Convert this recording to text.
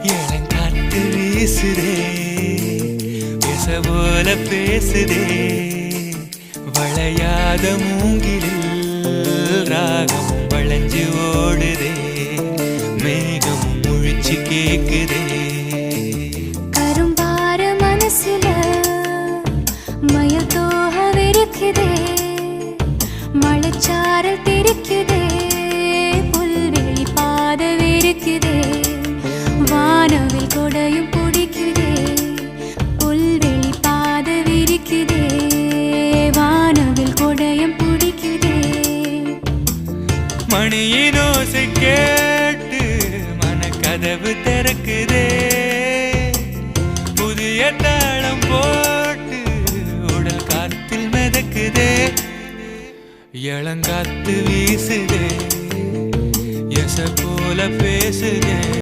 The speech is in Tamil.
இளங்காத்து வீசுதே பேச போல பேசுதே வளையாத மூங்கிலில் ராகம் வளைஞ்சு ஓடுதே மேகம் முழிச்சு கேக்குதே கரும்பார மனசுல மயில் தோகவிருக்குதே மழைச்சாரல் தெரிக்குதே புல்வெளி பாதவிருக்குதே வானவில் கொடையும் பிடிக்குதே புல்வெளி பாதவிருக்குதே வானவில் கொடையும் பிடிக்குதே மணியின் ஓசை கேட்டு மனக்கதவு திறக்குதே புதிய தாளம் போட்டு உடல் காத்தில் மிதக்குதே இளங்காத்து வீசுதே எச போல பேசுதே